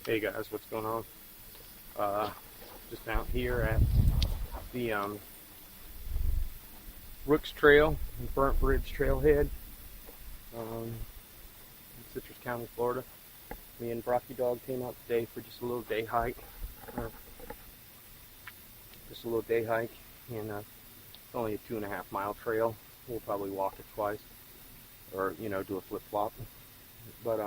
Hey guys, what's going on? Just out here at the Rooks Trail and Burnt Bridge Trailhead, in Citrus County, Florida. Me and Brocky Dog came out today for just a little day hike. And it's only a 2.5 mile trail. We'll probably walk it twice, or do a flip flop. But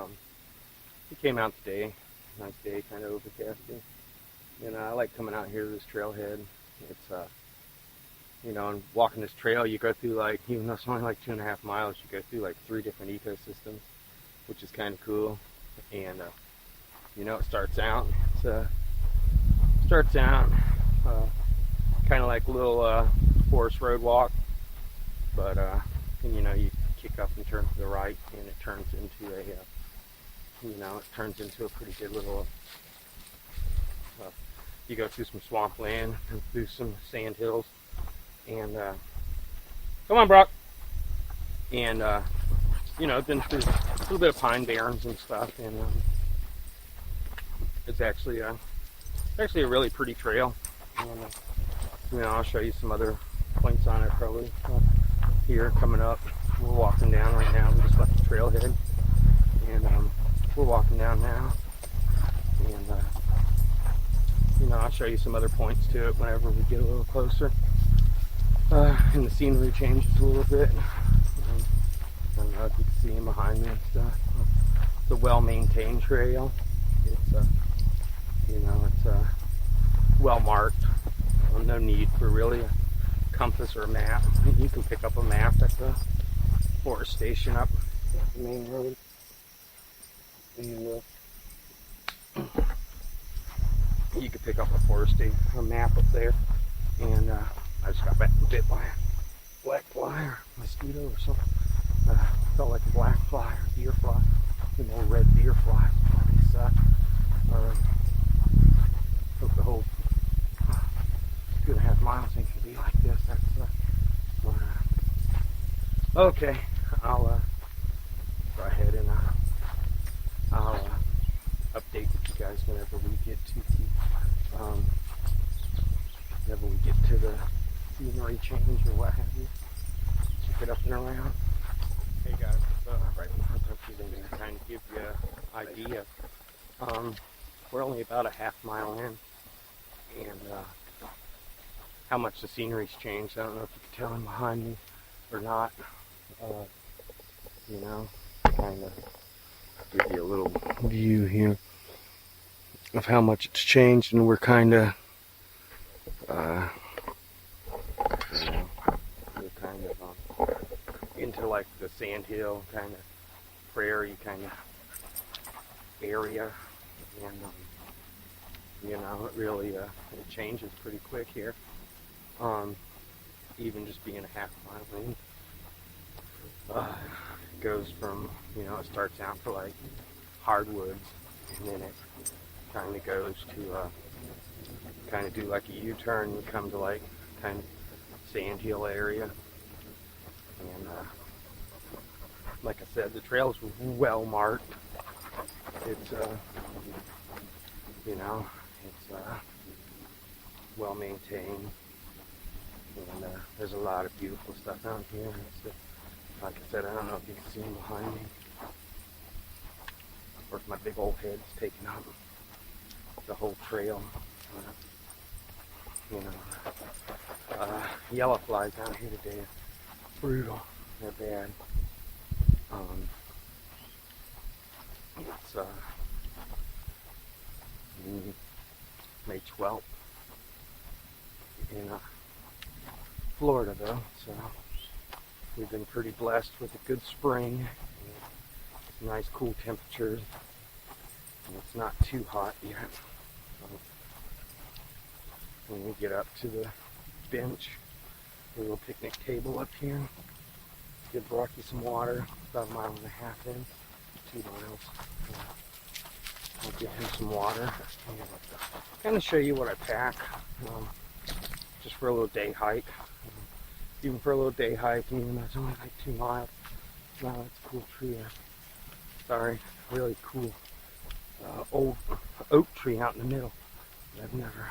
we came out today. Nice day, kind of overcasting. I like coming out here to this trailhead. It's and walking this trail, you go through even though it's only like 2.5 miles, you go through like 3 different ecosystems, which is kind of cool. And it starts out kind of like a little forest road walk, but you kick up and turn to the right, and it turns into a pretty good little. You go through some swampland and through some sand hills, and come on, Brock. And been through a little bit of pine barrens and stuff, and it's actually a really pretty trail. And I'll show you some other points on it probably here coming up. We're walking down right now. We just left the trailhead, and we're walking down now, and I'll show you some other points to it whenever we get a little closer. And the scenery changes a little bit. I don't know if you can see him behind me and stuff. It's a well-maintained trail. It's well marked. No need for really a compass or a map. You can pick up a map at the forest station up the main road. And you could pick up a map up there. And I just got bit by a black fly or mosquito or something. Felt like a black fly or deer fly. Red deer fly. They suck. Hope the whole 2.5 miles ain't gonna be like this. Okay, I'll go ahead and I'll update you guys whenever we get to the scenery change or what have you. Keep it up and around. Hey guys, right now I'm going to kind of give you an idea. We're only about a half mile in, and how much the scenery's changed. I don't know if you can tell him behind me or not. Kind of give you a little view here of how much it's changed, and we're kind of into like the sandhill kind of prairie kind of area, and it really it changes pretty quick here. Even just being a half mile in, it goes from it starts out for like hardwoods, and then it kind of goes to kind of do like a U-turn. You come to like kind of sandhill area, and like I said, the trail's well marked. It's well maintained, and there's a lot of beautiful stuff out here. Like I said, I don't know if you can see them behind me, or if my big old head's taking up the whole trail. Yellow flies out here today are brutal. They're bad. It's May 12th in Florida, though, so we've been pretty blessed with a good spring, nice cool temperatures, and it's not too hot yet. When we get up to the bench, a little picnic table up here, give Brocky some water, about 1.5 miles in, 2 miles. I'll give him some water, and kind of show you what I pack, just for a little day hike. Even for a little day hike, even though it's only like 2 miles. Wow, that's a cool tree. Sorry, really cool old oak tree out in the middle that I've never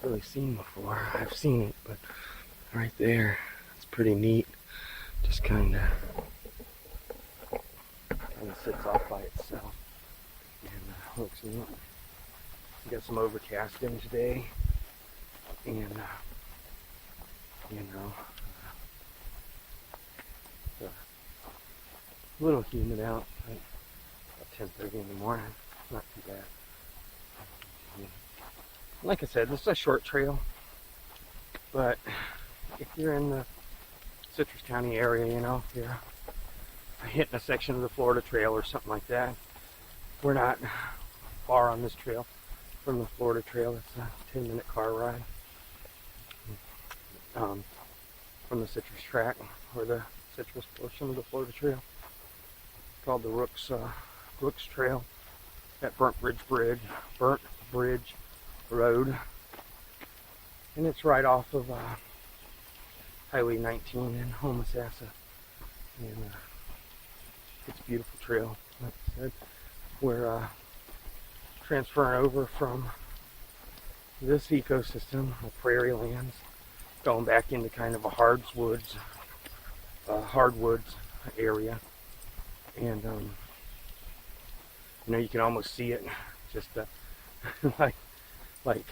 really seen before. I've seen it, but right there, it's pretty neat. Just kind of sits off by itself, and looks neat. We got some overcasting today, and you know, it's a little humid out, but about 10:30 in the morning. Not too bad. Like I said, this is a short trail, but if you're in the Citrus County area, you know, if you're hitting a section of the Florida Trail or something like that, we're not far on this trail from the Florida Trail. It's a 10-minute car ride from the Citrus Track, or the citrus portion of the Florida Trail. It's called the Rooks Trail at Burnt Bridge Road, and it's right off of Highway 19 in Homosassa, and it's a beautiful trail. Like I said, we're transferring over from this ecosystem of prairie lands, going back into kind of a hardwoods area, and you know, you can almost see it, just like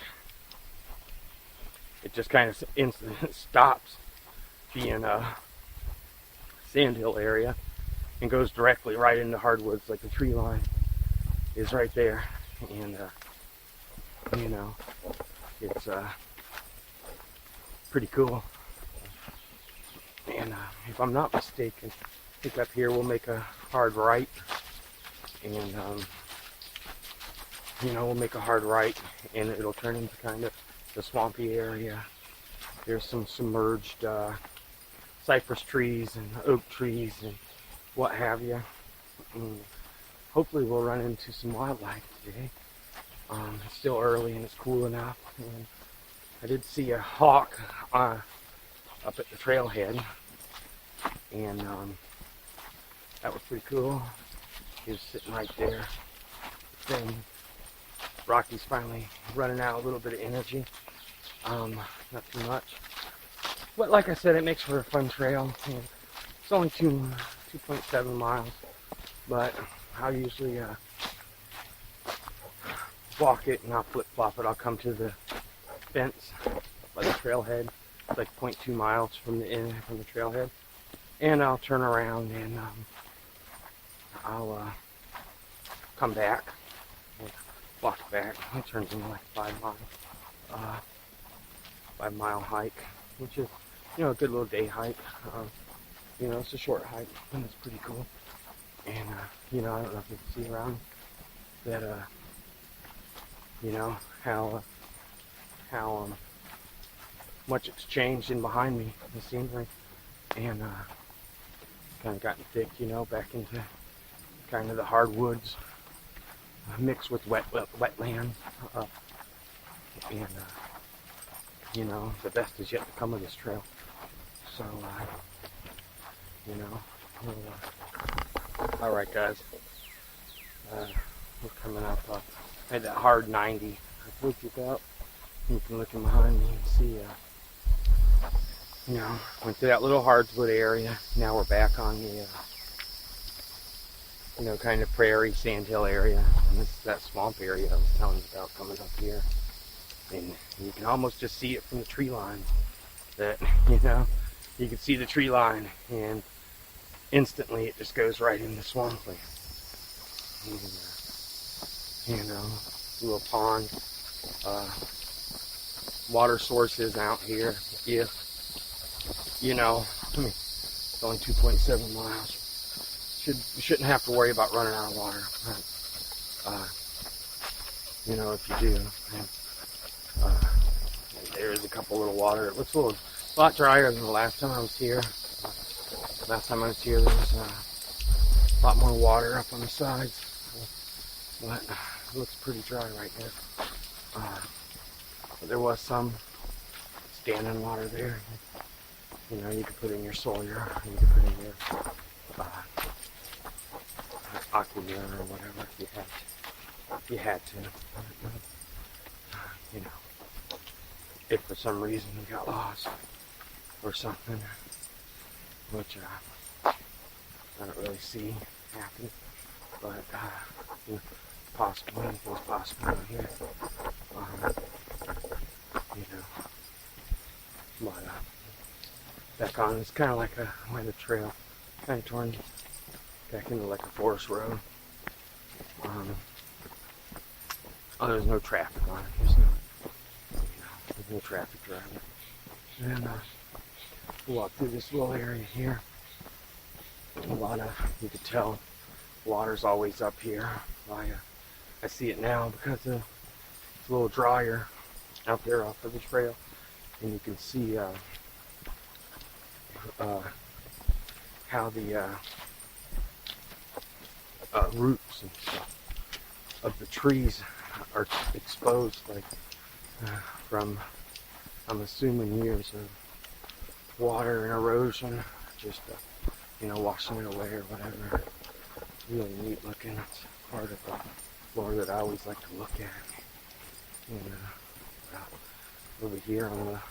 it just kind of instantly stops being a sandhill area and goes directly right into hardwoods. Like the tree line is right there, and you know, it's pretty cool. And if I'm not mistaken, I think up here we'll make a hard right, and you know, we'll make a hard right, and it'll turn into kind of the swampy area. There's some submerged cypress trees and oak trees and what have you. And hopefully we'll run into some wildlife today. It's still early and it's cool enough. And I did see a hawk up at the trailhead, and that was pretty cool. He was sitting right there. Then Rocky's finally running out a little bit of energy. Not too much, but like I said, it makes for a fun trail. And it's only 2.7 miles, but I'll usually walk it and I'll flip-flop it. I'll come to the fence by the trailhead. It's like 0.2 miles from the trailhead, and I'll turn around and I'll come back and walk back. It turns into like a 5-mile hike, which is, you know, a good little day hike. You know, it's a short hike, and it's pretty cool. And you know, I don't know if you can see around that, you know, how much it's changed in behind me, the scenery, and kind of gotten thick, you know, back into kind of the hardwoods mixed with wetlands, and you know, the best is yet to come of this trail. So you know, all right, guys, we're coming up. I had that hard 90 I told you about. You can look in behind me and see, you know, went through that little hardwood area. Now we're back on the, you know, kind of prairie sandhill area. And this is that swamp area I was telling you about coming up here. And you can almost just see it from the tree line. That, you know, you can see the tree line, and instantly it just goes right into swampland. And, you know, little pond, water sources out here. If, you know, I mean, it's only 2.7 miles. You shouldn't have to worry about running out of water. But, you know, if you do, and there is a couple little water. It looks a lot drier than the last time I was here. Last time I was here, there was a lot more water up on the sides. But it looks pretty dry right now. But there was some standing water there. You know, you could put in your Sawyer, or you could put in your Aquavia or whatever if you had you had to. You know, if for some reason you got lost or something, which I don't really see happen, but you know, possible, anything's possible out here. You know, but back on, it's kind of like where the trail kind of torn back into like a forest road. There's no traffic on it. There's no traffic driving. And we'll walk through this little area here. A lot of, you could tell, water's always up here. I see it now because it's a little drier out there off of the trail, and you can see how the roots and stuff of the trees are exposed, like from, I'm assuming, years of water and erosion, just you know, washing it away or whatever. Really neat looking. It's part of the floor that I always like to look at. And over here on the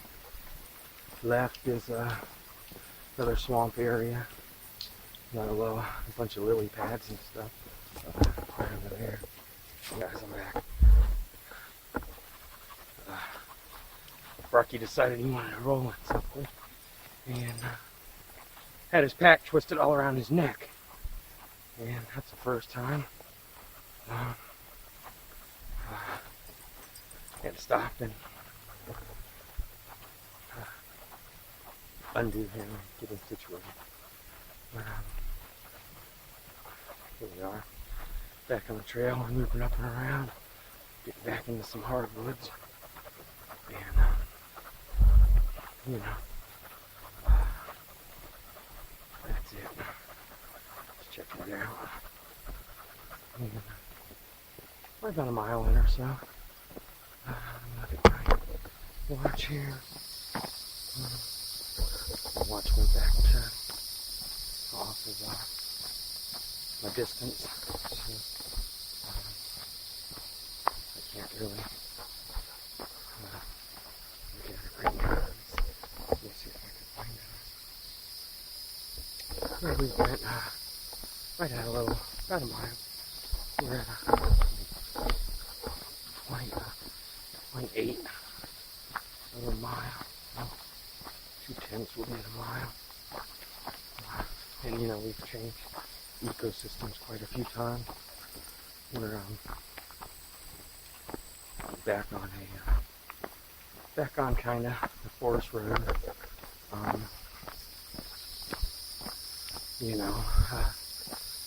left is another swamp area. Got a bunch of lily pads and stuff right over there. Guys, I'm back. Rocky decided he wanted to roll in something, and had his pack twisted all around his neck. And that's the first time. Had to stop and undo him and get him situated. But, here we are, back on the trail. We're moving up and around, getting back into some hardwoods, and you know, that's it. Just checking it out. And, we're about a mile in or so. Look at my watch here. My watch went back to off of my distance, so I can't really look at it right now. Let's see if I can find it. Where we went, right at about a mile. We're at 0.8 of a mile. Well, 2/10 will be a mile. And you know, we've changed ecosystems quite a few times. We're back on kind of the forest road. You know,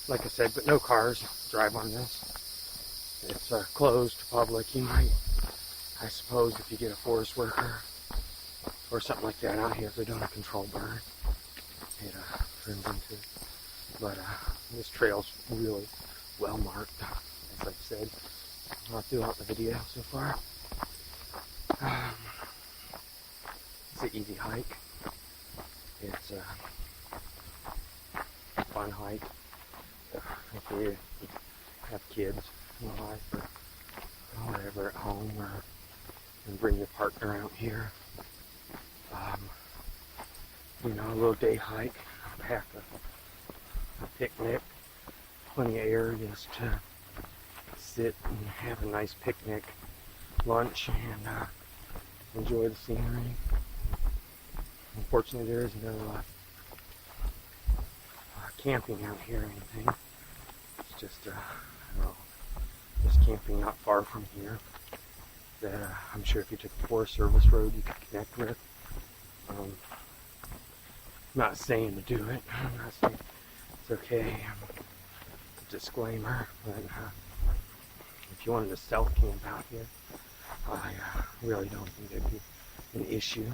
like I said, but no cars drive on this. It's closed to public. You might, I suppose, if you get a forest worker or something like that out here, if they're doing a control burn, it turns into it. But this trail's really well marked, as I've said throughout the video so far. It's an easy hike. It's a fun hike. If you have kids in life or whatever at home, and bring your partner out here, you know, a little day hike, pack a picnic, plenty of areas to sit and have a nice picnic lunch and enjoy the scenery. Unfortunately, there is no camping out here or anything. It's just just camping not far from here that I'm sure if you took the Forest Service road you could connect with. I'm not saying to do it. I'm not saying it's okay. Disclaimer, but if you wanted to stealth camp out here, I really don't think there'd be an issue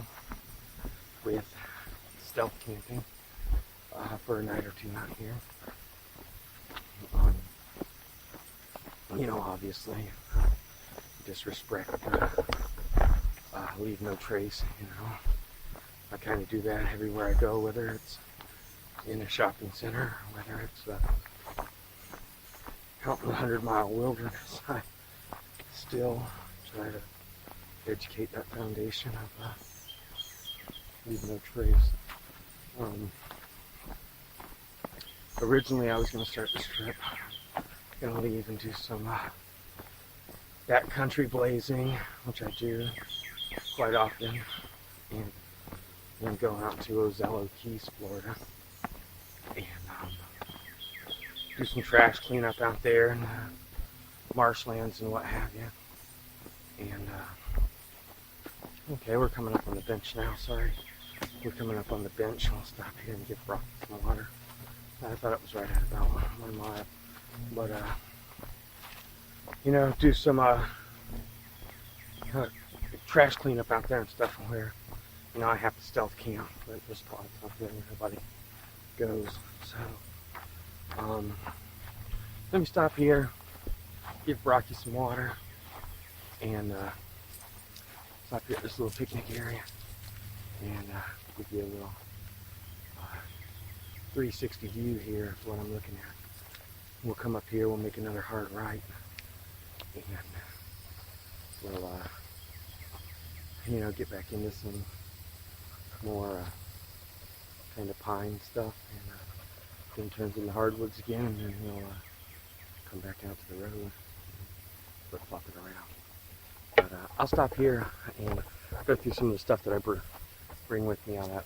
with stealth camping for a night or two out here. You know, obviously, disrespect, leave no trace, you know. I kind of do that everywhere I go, whether it's in a shopping center, or whether it's out in the 100-mile wilderness. still try to educate that foundation of leave no trace. Originally I was going to start this trip, going to leave and do some backcountry blazing, which I do quite often, and then go out to Ozello Keys, Florida, and do some trash cleanup out there in the marshlands and what have you. And okay, we're coming up on the bench now. Sorry, we're coming up on the bench. I'll stop here and give Brock some water. I thought it was right at about 1 mile, but you know, do some trash cleanup out there and stuff where, you know, I have to stealth camp, but this spot's not where nobody goes. So let me stop here, give Brocky some water, and stop here at this little picnic area and give you a little 360 view here of what I'm looking at. We'll come up here, we'll make another hard right, and we'll you know, get back into some more kind of pine stuff, and then turns into hardwoods again, and then we'll come back out to the road and flip-flop it around. But I'll stop here and go through some of the stuff that I bring with me on that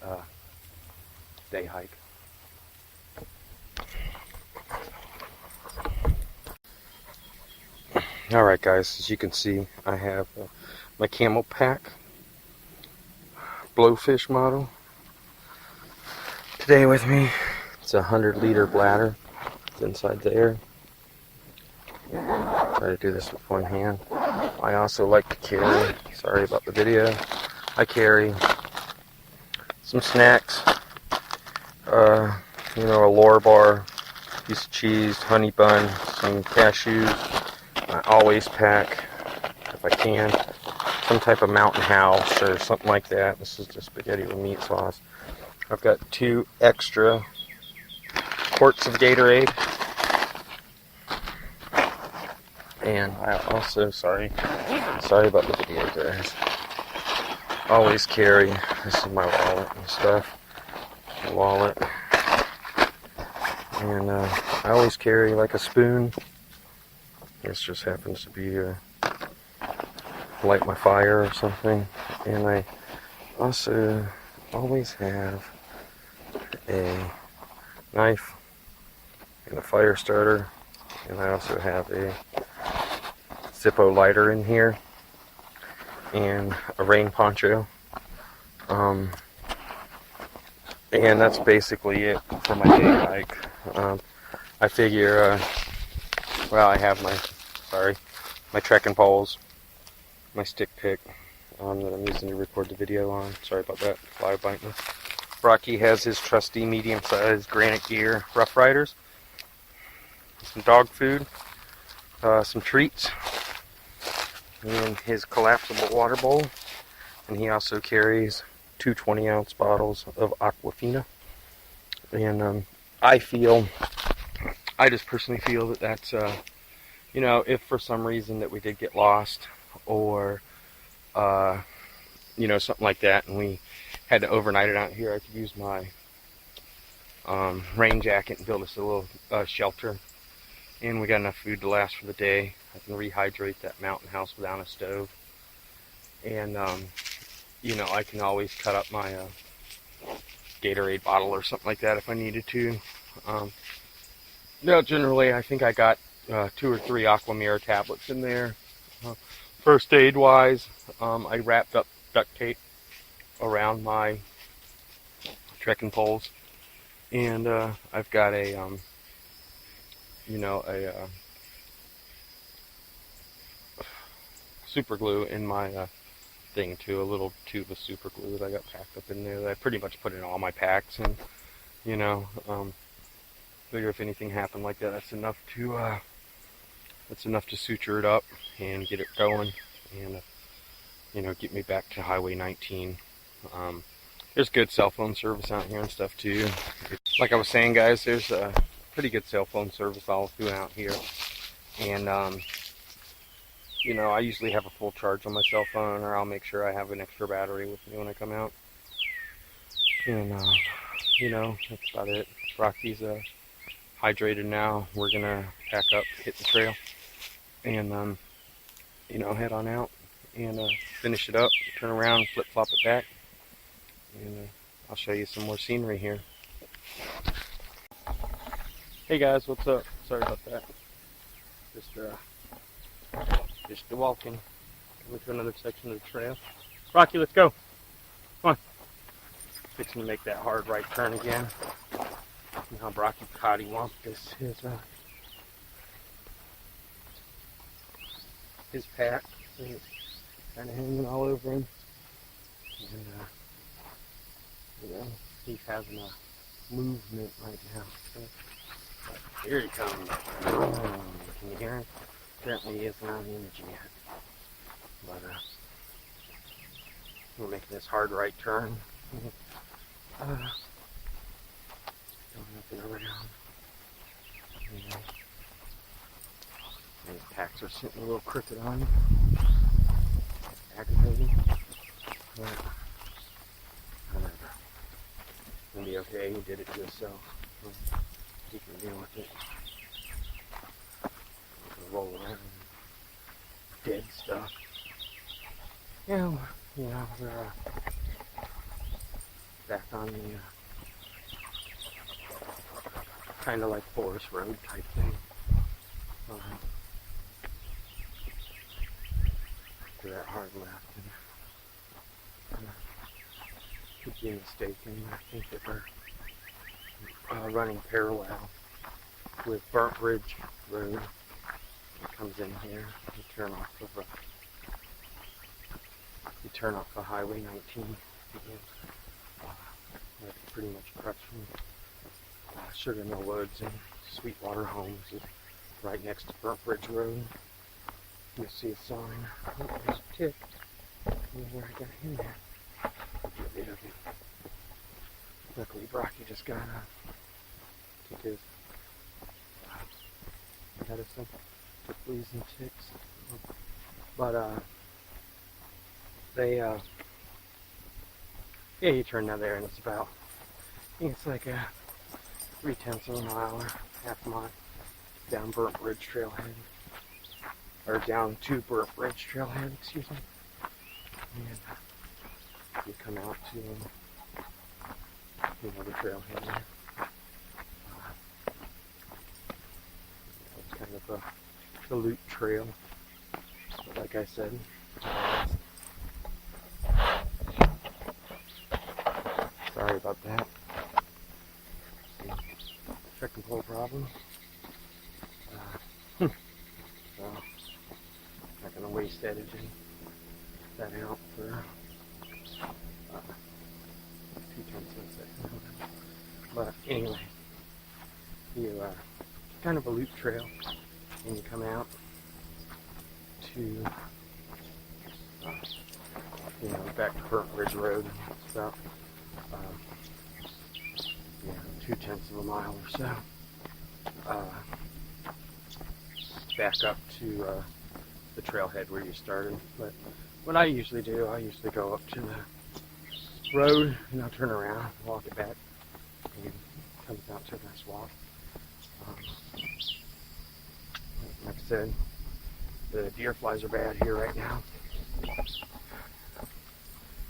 day hike. Alright guys, as you can see, I have my camel pack blowfish model today with me. It's a 100-liter bladder. It's inside there. Try to do this with one hand. I also like to carry, sorry about the video, I carry some snacks, you know, a Lore bar, piece of cheese, honey bun, some cashews. I always pack, if I can, some type of Mountain House or something like that. This is just spaghetti with meat sauce. I've got 2 extra quarts of Gatorade. And I also, sorry about the video guys, always carry, this is my wallet and stuff, and I always carry like a spoon. This just happens to be light my fire or something. And I also always have a knife and a fire starter, and I also have a Zippo lighter in here and a rain poncho, and that's basically it for my day hike. I figure well, I have my trekking poles, my stick pick that I'm using to record the video on. Sorry about that, fly biting me. Brocky has his trusty medium-sized Granite Gear Rough Riders, some dog food, some treats, and his collapsible water bowl. And he also carries 2 20-ounce bottles of Aquafina. And I just personally feel that that's, you know, if for some reason that we did get lost, or, you know, something like that, and we had to overnight it out here, I could use my rain jacket and build us a little shelter. And we got enough food to last for the day. I can rehydrate that Mountain House without a stove. And, you know, I can always cut up my Gatorade bottle or something like that if I needed to. No, generally, I think I got 2 or 3 Aquamira tablets in there. First aid wise, I wrapped up duct tape around my trekking poles, and I've got a you know, a super glue in my thing too, a little tube of super glue that I got packed up in there that I pretty much put in all my packs. And you know, figure if anything happened like that, that's enough to suture it up and get it going, and you know, get me back to Highway 19. There's good cell phone service out here and stuff too. Like I was saying, guys, there's a pretty good cell phone service all throughout here, and you know, I usually have a full charge on my cell phone, or I'll make sure I have an extra battery with me when I come out. And, you know, that's about it. Rocky's hydrated now. We're going to pack up, hit the trail, and, you know, head on out and finish it up, turn around, flip-flop it back, and I'll show you some more scenery here. Hey guys, what's up? Sorry about that. Just walking. Coming to another section of the trail. Rocky, let's go. Come on. Fixing to make that hard right turn again. You know how Brocky Cotty wants his pack. So he's kind of hanging all over him. And, you know, he's having a movement right now. So, here he comes. Can you hear him? Apparently he isn't on the image yet. But we're making this hard right turn. Going up and around. And his packs are sitting a little crooked on him. Aggravating. But whatever. It'll be okay. He did it to himself. He can deal with it. Roll around. Dead stuff. Yeah, you know, we're back on the kind of like forest road type thing. To that hard left. And could be mistaken. I think that we're running parallel with Burnt Ridge Road. It comes in here. You turn off of Highway 19. Pretty much across from Sugar Mill Woods and Sweetwater Homes is right next to Burnt Ridge Road. You'll see a sign. Oh, there's a tick. Where I got him at. Get rid of him. Luckily, Brocky just got took his medicine for fleas and ticks. But they yeah, you turn down there and it's about, I think it's like a 3/10 of a mile or half a mile down Burnt Ridge Trailhead. Or down to Burnt Ridge Trailhead, excuse me. And you come out to, you know, the trailhead there. It's kind of the loop trail. But like I said, sorry about that. Technical problem. So, not going to waste editing that out for 2/10 of a second. But anyway, you kind of a loop trail, and you come out to you know, back to Burnt Ridge Road. It's about 2/10 of a mile or so. Back up to the trailhead where you started. But what I usually do, I usually go up to the road and I'll turn around, walk it back, and it comes out to a nice walk. Like I said, the deer flies are bad here right now.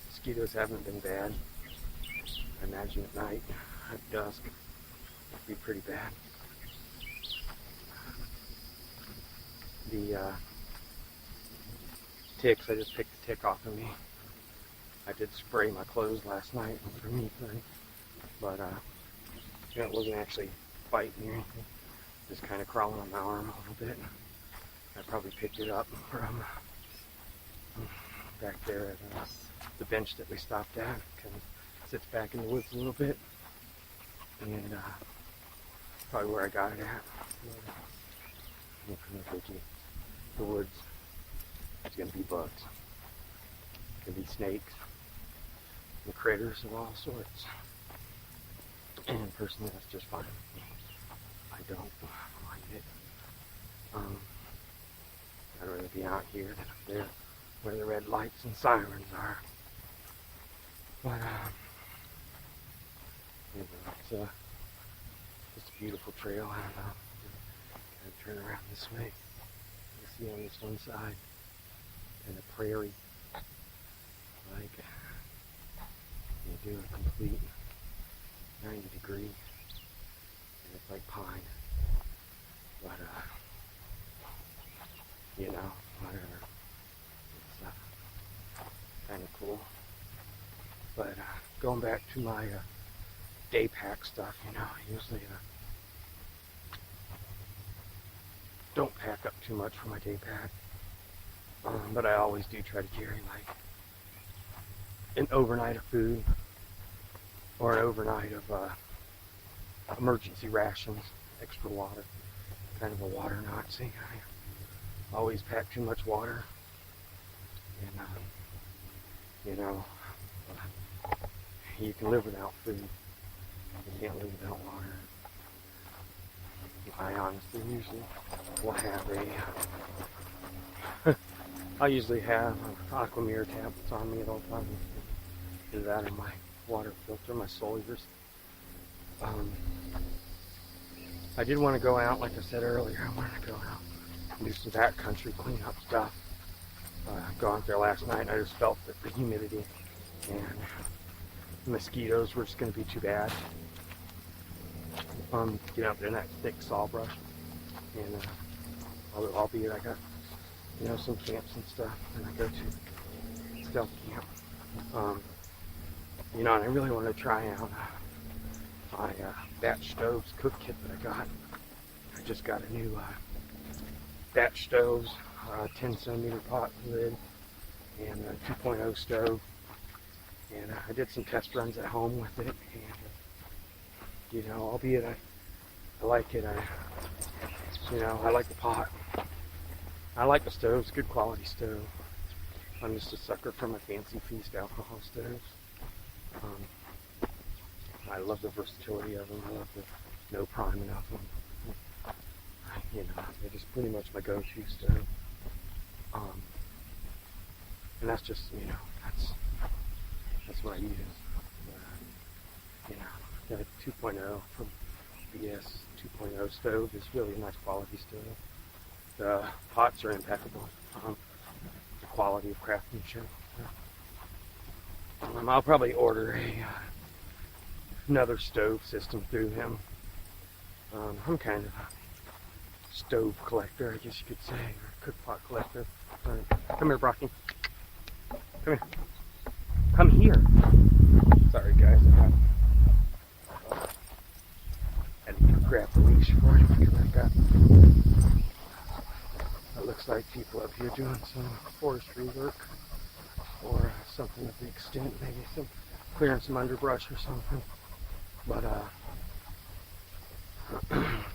Mosquitoes haven't been bad. I imagine at night, at dusk, it'd be pretty bad. The ticks, I just picked the tick off of me. I did spray my clothes last night for me, but you know, it wasn't actually biting or anything. Just kind of crawling on my arm a little bit. I probably picked it up from back there at the bench that we stopped at. Kind of sits back in the woods a little bit, and probably where I got it at. No biggie. The woods. There's gonna be bugs. There's gonna be snakes. And critters of all sorts. And personally, that's just fine with me. I don't mind it. I'd rather to be out here than up there where the red lights and sirens are. But you know, it's just a beautiful trail. I don't know. Kind of turn around this way. You see on this one side, and a prairie. Like you do a complete 90 degree, and it's like pine. But you know, whatever. It's kind of cool. But going back to my day pack stuff, you know, I usually don't pack up too much for my day pack. But I always do try to carry like an overnight of food or an overnight of emergency rations, extra water, kind of a water Nazi. I always pack too much water, and you know, you can live without food. You can't live without water. I honestly usually will have I usually have Aquamir tablets on me at all times. Either that or my water filter, my Sawyers. I did want to go out, like I said earlier, I wanted to go out and do some backcountry cleanup stuff. Gone there last night, and I just felt that the humidity and the mosquitoes were just going to be too bad. Get out there in that thick sawbrush, and albeit I got, you know, some camps and stuff, and I go to stealth camp. You know, and I really want to try out my batch stoves cook kit that I got. I just got a new batch stoves, 10 centimeter pot lid, and a 2.0 stove. And I did some test runs at home with it, and you know, albeit I like it. You know, I like the pot. I like the stoves, good quality stove. I'm just a sucker for my Fancy Feast alcohol stoves. I love the versatility of them. I love the no priming of them. You know, they're just pretty much my go-to stove. And that's just, you know, that's what I use. You know, the 2.0 from BS 2.0 stove is really a nice quality stove. The pots are impeccable. The quality of craftsmanship. I'll probably order another stove system through him. I'm kind of a stove collector, I guess you could say, or cookpot collector. Come here, Brocky. Come here. Come here. Sorry, guys. I had to grab the leash for him to come back up. It looks like people up here doing some forestry work, or something of the extent, maybe some clearing some underbrush or something. But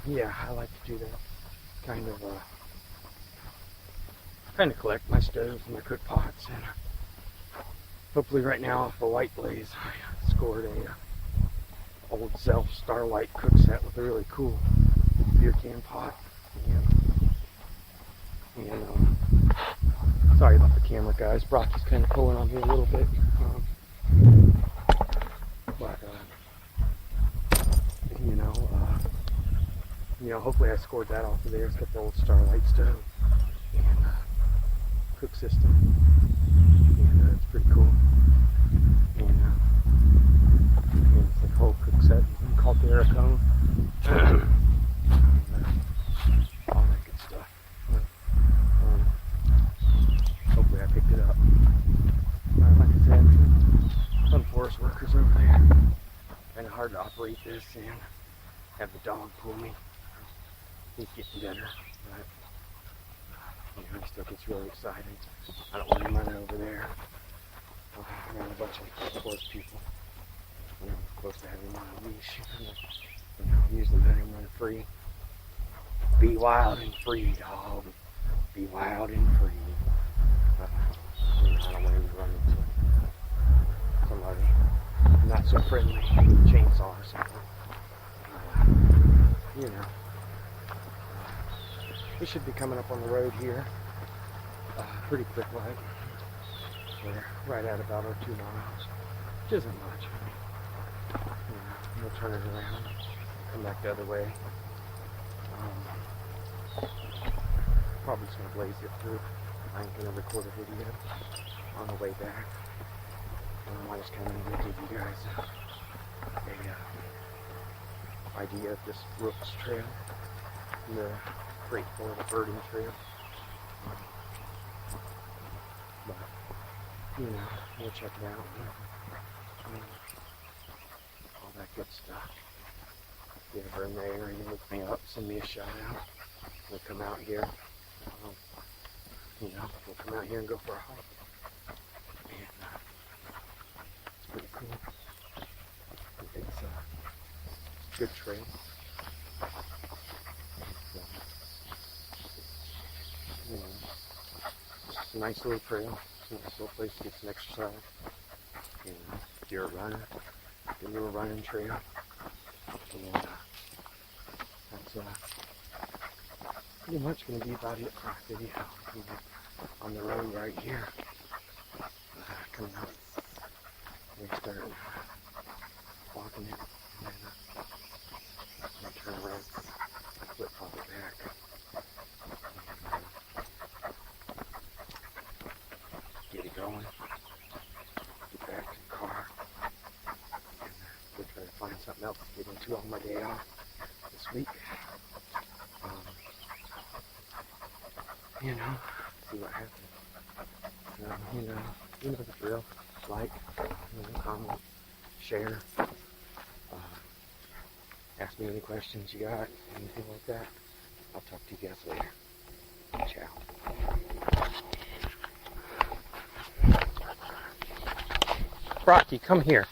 yeah, I like to do that. Kind of collect my stoves and my cook pots, and hopefully right now off the White Blaze I scored a old Zelf Starlight cook set with a really cool beer can pot. And sorry about the camera, guys. Brocky's kind of pulling on me a little bit. But you know, hopefully I scored that off of there. It's got the old Starlight stove and cook system, and it's pretty cool. And it's like a whole cook set called the Aerocone. All that good stuff. Hopefully I picked it up. Like I said, some forest workers over there. Kind of hard to operate this and have the dog pull me. He's getting better, but you know, he still gets really excited. I don't want him running over there around a bunch of forest people. You know, I'm close to having him on a leash. You know, usually let him run free. Be wild and free, dog. Be wild and free. You know, I don't want him to run into somebody not so friendly, chainsaw or something. You know. We should be coming up on the road here Pretty quick light. We're right at about our 2 miles, which isn't much. We'll turn it around, come back the other way. Probably just gonna blaze it through. I ain't gonna record a video on the way back. I just kind of wanted to give you guys a idea of this Rooks trail, the Great Florida Birding Trail. But we'll check it out. All that good stuff. If you're ever in the area, look me up, send me a shout out. We'll come out here. We'll come out here and go for a hike. And it's pretty cool. It's a good trail. It's a nice little trail. It's a nice little place to get some exercise. If you're a runner, good little running trail. And that's pretty much going to be about it for our video. On the road right here. Coming up. We start walking it. And then turn around. Flip all it back. Get it going. Get back to the car. And we'll try to find something else to get into on my day off this week. See what happens. You know the drill. Like, comment, share. Ask me any questions you got, anything like that. I'll talk to you guys later. Ciao. Rocky, come here.